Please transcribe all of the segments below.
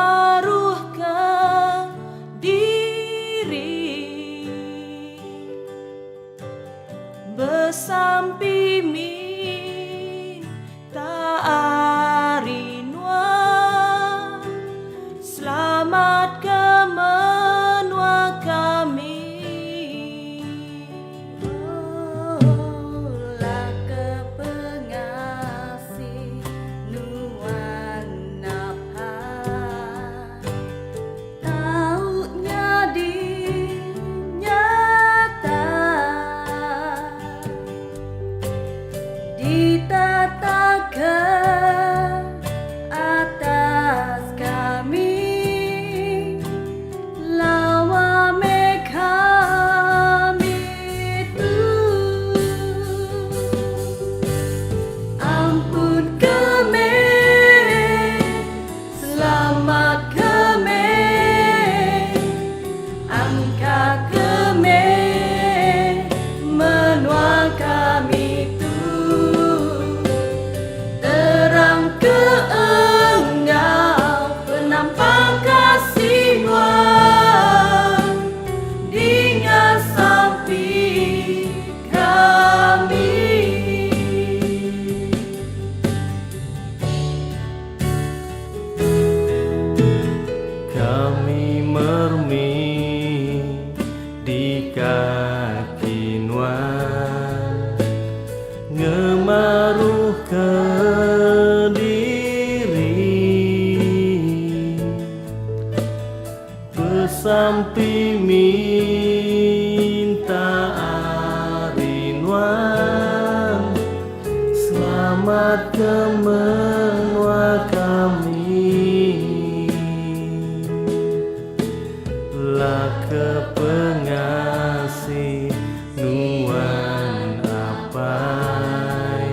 maruhkan diri besampi mi tak arinwa selamat kemenua kami. Ditatakan atas kami lawame kami tu ampun kami selamat kami angkat kami menua kami kami mermi di kaki nuan ngemaruh ke diri besampi minta arinuan selamat kemenua kami ke pengasih nuan apai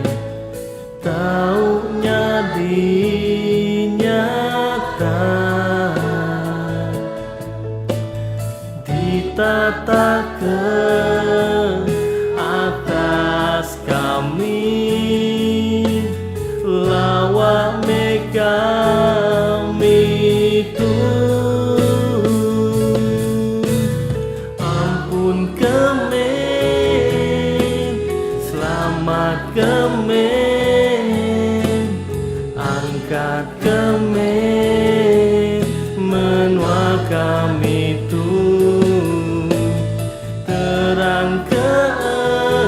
taunya dinyata ditata ke atas kami lawa kami tu kemen angkat kemen menua kami tu terang ke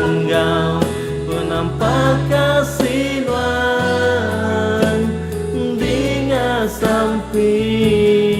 engkau penampak kasih Tuhan dengan sampai